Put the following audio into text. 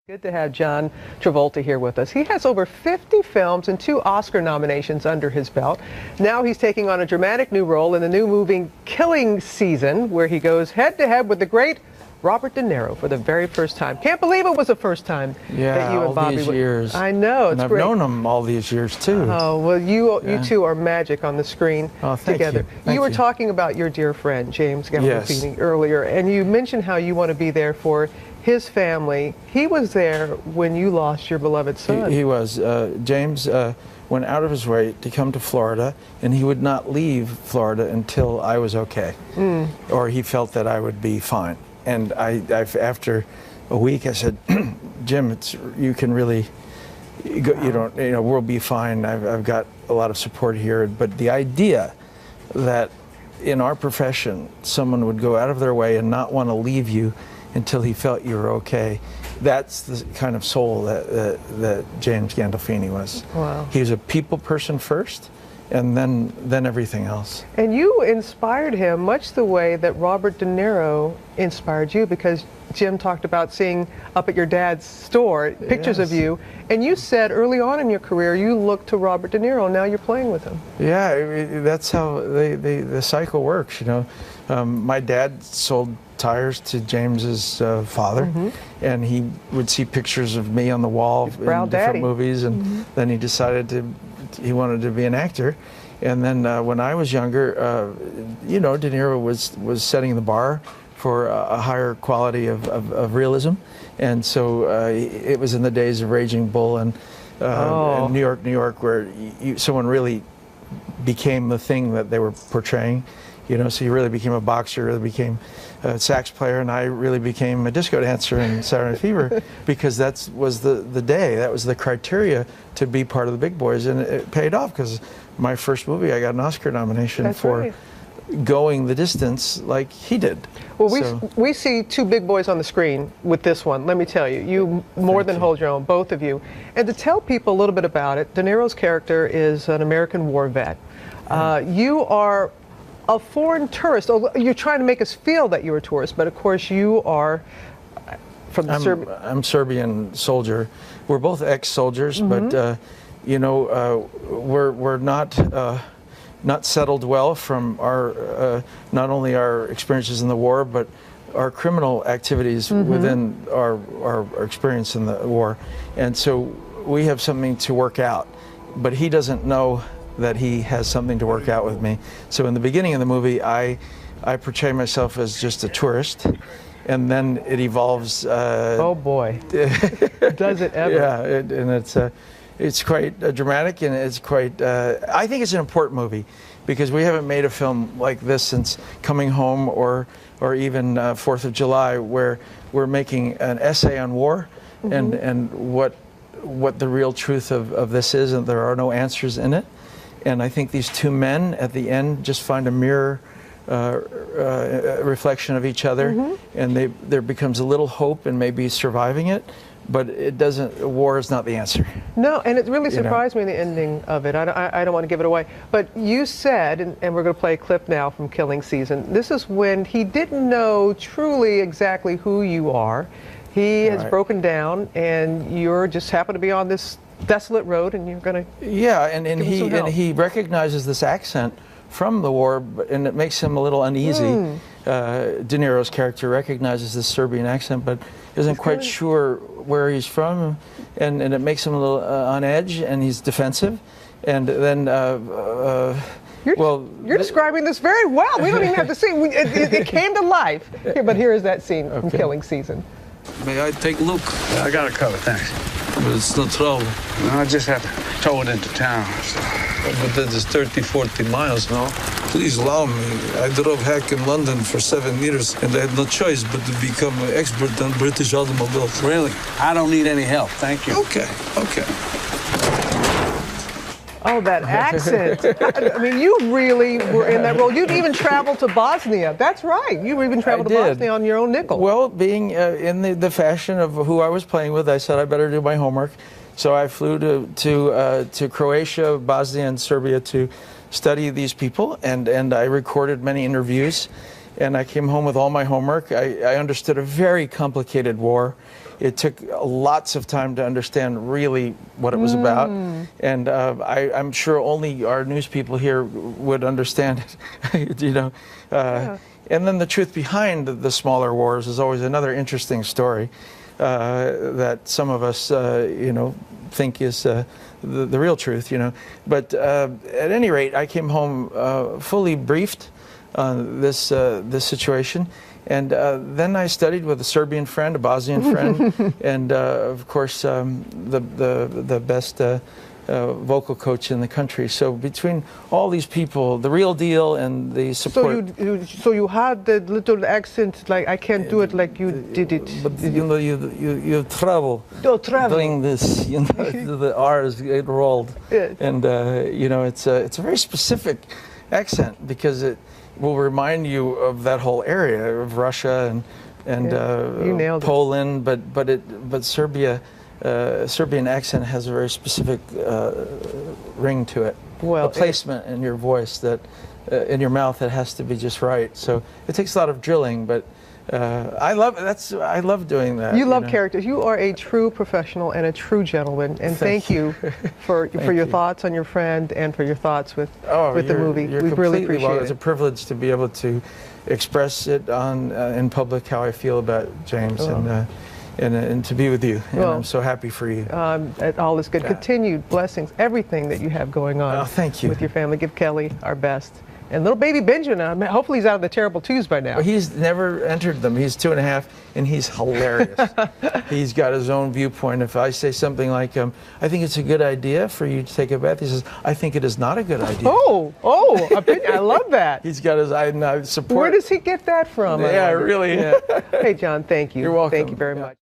Good to have John Travolta here with us. He has over 50 films and 2 Oscar nominations under his belt. Now he's taking on a dramatic new role in the new movie Killing Season, where he goes head-to-head with the great Robert De Niro for the very first time. Can't believe it was the first time that you and Bobby all these years. I know, it's and I've great. known him all these years too. Oh, well, you two are magic on the screen together. You were talking about your dear friend, James Gandolfini, earlier, and you mentioned how you want to be there for his family. He was there when you lost your beloved son. He was. James went out of his way to come to Florida, and he would not leave Florida until I was okay, or he felt that I would be fine. And after a week, I said, Jim, you can really, we'll be fine. I've got a lot of support here. But the idea that in our profession, someone would go out of their way and not want to leave you until he felt you were okay, that's the kind of soul that James Gandolfini was. Wow. He was a people person first, and then everything else. And you inspired him much the way that Robert De Niro inspired you, because Jim talked about seeing up at your dad's store pictures of you, and you said early on in your career you looked to Robert De Niro, and now you're playing with him. Yeah, that's how the cycle works, you know. My dad sold tires to James's father, and he would see pictures of me on the wall in different movies, and then he decided he wanted to be an actor. And then when I was younger, De Niro was setting the bar for a higher quality of realism, and so it was in the days of Raging Bull and New York, where someone really became the thing that they were portraying. So he really became a boxer, really became a sax player, and I really became a disco dancer in Saturday Night Fever, because that was the day, that was the criteria to be part of the big boys, and it paid off, because my first movie I got an Oscar nomination for going the distance like he did. Well, we see 2 big boys on the screen with this one. Let me tell you, you more than hold your own, both of you. And to tell people a little bit about it, De Niro's character is an American war vet. You are a foreign tourist. You're trying to make us feel that you're a tourist, but of course you are from the Serbian. I'm Serbian soldier. We're both ex-soldiers, but we're not settled well from our not only our experiences in the war, but our criminal activities within our experience in the war, and so we have something to work out. But he doesn't know that he has something to work out with me. So in the beginning of the movie, I portray myself as just a tourist, and then it evolves. Oh boy, does it ever? Yeah, and it's quite dramatic, and it's quite. I think it's an important movie, because we haven't made a film like this since Coming Home or even 4th of July, where we're making an essay on war and what the real truth of this is, and there are no answers in it. And I think these 2 men at the end just find a mirror reflection of each other, and there becomes a little hope in maybe surviving it, but it doesn't. War is not the answer. No, and it really surprised me, the ending of it. I don't want to give it away, but you said, and we're going to play a clip now from Killing Season, this is when he didn't know truly exactly who you are. He has broken down, and you're just happen to be on this desolate road, and you're going to and he recognizes this accent from the war, and it makes him a little uneasy. De Niro's character recognizes this Serbian accent, but isn't quite sure where he's from, and it makes him a little on edge, and he's defensive. And then you're describing this very well. We don't even have to see it came to life here, but here is that scene from Killing Season. May I take a look? I got it covered, thanks. But it's no trouble. No, I just have to tow it into town. So. But that is 30, 40 miles, no? Please allow me. I drove hack in London for 7 years, and I had no choice but to become an expert on British automobiles. Really? I don't need any help, thank you. Okay. Oh, that accent. I mean, you really were in that role. You'd even traveled to Bosnia. That's right. You even traveled to Bosnia on your own nickel. Well, being in the fashion of who I was playing with, I said I better do my homework. So I flew to Croatia, Bosnia, and Serbia to study these people, and I recorded many interviews. And I came home with all my homework. I understood a very complicated war. it took lots of time to understand really what it was about, and I'm sure only our news people here would understand it, you know. And then the truth behind the smaller wars is always another interesting story that some of us, you know, think is the real truth, you know. But at any rate, I came home fully briefed on this situation, and then I studied with a Serbian friend, a Bosnian friend, and of course the best vocal coach in the country. So between all these people, the real deal and the support. So you had the little accent, like I can't do it like you did it. But you know, you travel. Oh, travel. Doing this, you know, the R's get rolled, and you know, it's a very specific accent because it will remind you of that whole area of Russia and you nailed Poland, but Serbia. Serbian accent has a very specific ring to it. Well, a placement in your voice that, in your mouth, that has to be just right. So it takes a lot of drilling, but I love doing that. You love know? characters. You are a true professional and a true gentleman. And thank you for your thoughts on your friend and for your thoughts with the movie. We really appreciate it. It's a privilege to be able to express it in public how I feel about James and to be with you. And I'm so happy for you. All is good. Continued blessings, everything that you have going on. Oh, thank you. With your family. Give Kelly our best. And little baby Benjamin, hopefully he's out of the terrible twos by now. Well, he's never entered them. He's 2.5, and he's hilarious. He's got his own viewpoint. If I say something like, I think it's a good idea for you to take a bath, he says, I think it is not a good idea. I love that. He's got his I support. Where does he get that from? Yeah, really. Yeah. Hey, John, thank you. You're welcome. Thank you very much.